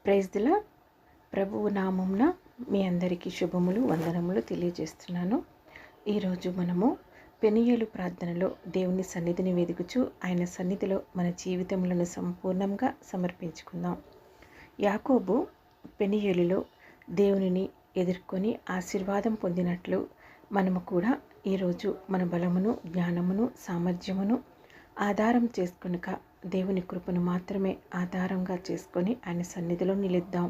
Praise the lord. ప్రభువు నామమున మీ అందరికీ శుభములు వందనములు తెలియజేస్తున్నాను. ఈరోజు మనము పెనియేలు ప్రార్థనలో దేవుని సన్నిధిని వెదుకుచూ ఆయన సన్నిధిలో మన జీవితములను సంపూర్ణంగా సమర్పించుకుందాం. యాకోబు పెనియేలులో దేవునిని ఎదుర్కొని ఆశీర్వాదం పొందినట్లు మనము కూడా ఈరోజు మన బలమును, జ్ఞానమును, సామర్థ్యమును ఆధారం చేసుకొనక దేవుని కృపను మాత్రమే ఆధారంగా చేసుకొని ఆయన సన్నిధిలో నిలుద్దాం.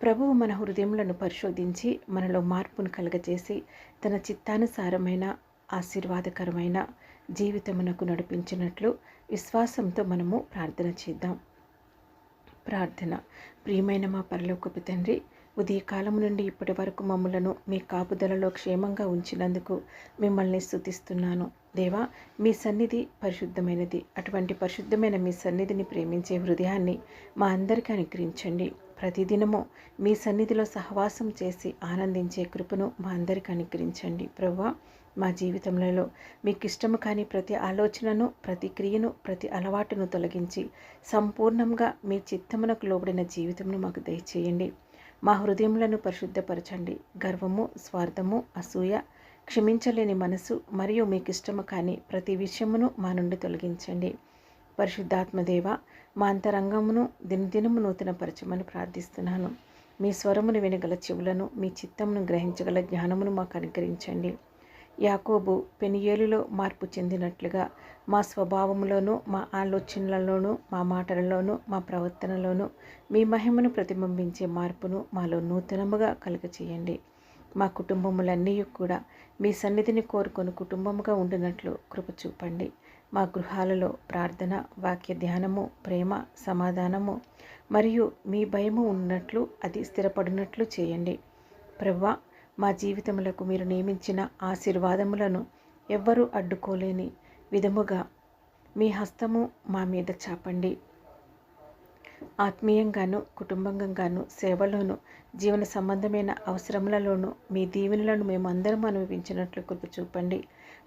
ప్రభువు మన హృదయములను పరిశోధించి మనలో మార్పును కలుగజేసి తన చిత్తానుసారమైన ఆశీర్వాదకరమైన జీవితమునకు నడిపించినట్లు విశ్వాసంతో మనము ప్రార్థన చేద్దాం. ప్రార్థన. ప్రియమైన మా పరలోకపు తండ్రి, ఉదయకాలం నుండి ఇప్పటి వరకు మమ్మలను మీ కాపుదలలో క్షేమంగా ఉంచినందుకు మిమ్మల్ని స్తుతిస్తున్నాను. దేవా, మీ సన్నిధి పరిశుద్ధమైనది. అటువంటి పరిశుద్ధమైన మీ సన్నిధిని ప్రేమించే హృదయాన్ని మా అందరికీ అనుగ్రహించండి. ప్రతిదినము మీ సన్నిధిలో సహవాసం చేసి ఆనందించే కృపను మా అందరికీ అనుగ్రహించండి. ప్రభువా, మా జీవితంలో మీకు ఇష్టము కాని ప్రతి ఆలోచనను, ప్రతి క్రియను, ప్రతి అలవాటును తొలగించి సంపూర్ణంగా మీ చిత్తమునకు లోబడిన జీవితమును మాకు దయచేయండి. మా హృదయములను పరిశుద్ధపరచండి. గర్వము, స్వార్థము, అసూయ, క్షమించలేని మనసు మరియు మీకు ఇష్టము కాని ప్రతి విషయమును మా నుండి తొలగించండి. పరిశుద్ధాత్మదేవ, మా అంతరంగమును దినదినము నూతనపరచమని ప్రార్థిస్తున్నాను. మీ స్వరమును వినగల చెవులను, మీ చిత్తమును గ్రహించగల జ్ఞానమును మాకు అనుగ్రహించండి. యాకోబు పెనియేలులో మార్పు చెందినట్లుగా మా స్వభావంలోనూ, మా ఆలోచనలలోనూ, మా మాటలలోనూ, మా ప్రవర్తనలోనూ మీ మహిమను ప్రతిబింబించే మార్పును మాలో నూతనముగా కలుగచేయండి. మా కుటుంబములన్నీ కూడా మీ సన్నిధిని కోరుకొని కుటుంబముగా ఉండినట్లు కృప చూపండి. మా గృహాలలో ప్రార్థన, వాక్య ధ్యానము, ప్రేమ, సమాధానము మరియు మీ భయము ఉన్నట్లు అది స్థిరపడినట్లు చేయండి. ప్రభువా, మా జీవితములకు మీరు నియమించిన ఆశీర్వాదములను ఎవ్వరూ అడ్డుకోలేని విధముగా మీ హస్తము మా మీద చాపండి. ఆత్మీయంగాను, కుటుంబంగాను, సేవలోను, జీవన సంబంధమైన అవసరములలోనూ మీ దీవెనలను మేమందరం అనుభవించినట్లు కృప చూపండి.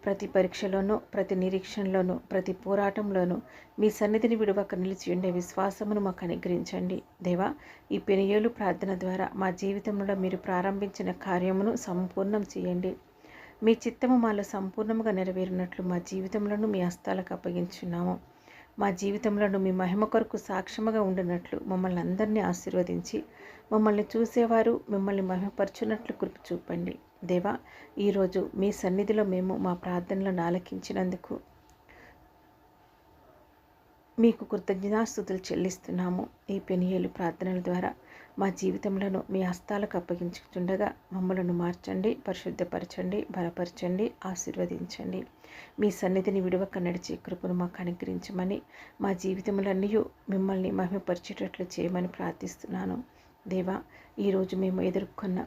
ప్రతి పరీక్షలోనూ, ప్రతి నిరీక్షణలోనూ, ప్రతి పోరాటంలోనూ మీ సన్నిధిని విడువక నిలిచి ఉండే విశ్వాసమును మాకు అనుగ్రహించండి. దేవా, ఈ పెనియేలు ప్రార్థన ద్వారా మా జీవితంలో మీరు ప్రారంభించిన కార్యమును సంపూర్ణం చేయండి. మీ చిత్తము మాలో సంపూర్ణంగా నెరవేరినట్లు మా జీవితంలో మీ హస్తాలకు అప్పగించున్నాము. మా జీవితంలో మీ మహిమ కొరకు సాక్ష్యముగా ఉండినట్లు మమ్మల్ని అందరినీ ఆశీర్వదించి మమ్మల్ని చూసేవారు మిమ్మల్ని మహిమపరచున్నట్లు కృప చూపండి. దేవా, ఈరోజు మీ సన్నిధిలో మేము మా ప్రార్థనలను ఆలకించినందుకు మీకు కృతజ్ఞతాస్తుతులు చెల్లిస్తున్నాము. ఈ పెనియేలు ప్రార్థనల ద్వారా మా జీవితంలో మీ హస్తాలకు అప్పగించుకుండగా మమ్మలను మార్చండి, పరిశుద్ధపరచండి, బలపరచండి, ఆశీర్వదించండి. మీ సన్నిధిని విడువక నడిచే కృపను మాకు అనుగ్రహించమని, మా జీవితములన్నీ మిమ్మల్ని మహిమపరిచేటట్లు చేయమని ప్రార్థిస్తున్నాను. దేవా, ఈరోజు మేము ఎదుర్కొన్న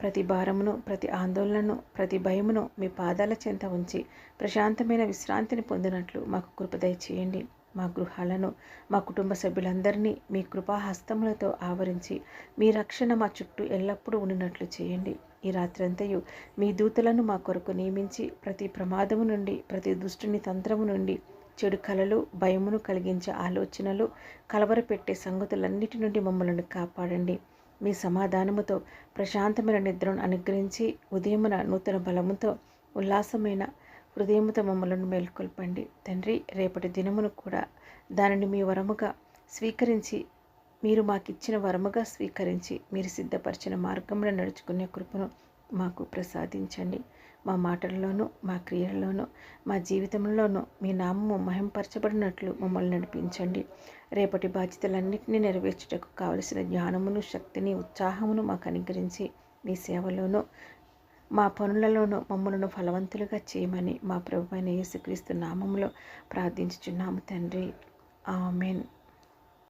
ప్రతి భారమును, ప్రతి ఆందోళనను, ప్రతి భయమును మీ పాదాల చెంత ఉంచి ప్రశాంతమైన విశ్రాంతిని పొందినట్లు మాకు కృప దయచేయండి. మా గృహాలను, మా కుటుంబ సభ్యులందరినీ మీ కృపాహస్తములతో ఆవరించి మీ రక్షణ మా చుట్టూ ఎల్లప్పుడూ ఉండినట్లు చేయండి. ఈ రాత్రంతయు మీ దూతలను మా కొరకు నియమించి ప్రతి ప్రమాదము నుండి, ప్రతి దుష్టుని తంత్రము నుండి, చెడు కలలు, భయమును కలిగించే ఆలోచనలు, కలవరపెట్టే సంగతులన్నిటి నుండి మమ్మల్ని కాపాడండి. మీ సమాధానముతో ప్రశాంతమైన నిద్రను అనుగ్రహించి ఉదయమున నూతన బలముతో ఉల్లాసమైన హృదయముతో మమ్మలను మేల్కొల్పండి. తండ్రి, రేపటి దినమును కూడా దానిని మీ వరముగా స్వీకరించి, మీరు మాకిచ్చిన వరముగా స్వీకరించి మీరు సిద్ధపరిచిన మార్గంలో నడుచుకునే కృపను మాకు ప్రసాదించండి. మా మాటలలోనూ, మా క్రియలలోనూ, మా జీవితంలోనూ మీ నామము మహింపరచబడినట్లు మమ్మల్ని నడిపించండి. రేపటి బాధ్యతలన్నింటినీ నెరవేర్చుటకు కావలసిన జ్ఞానమును, శక్తిని, ఉత్సాహమును మాకు అనుగ్రహించి మీ సేవలోనూ మా పనులలోనూ మమ్మలను ఫలవంతులుగా చేయమని మా ప్రభువైన యేసుక్రీస్తు నామములో ప్రార్థించుచున్నాము తండ్రి. ఆమేన్.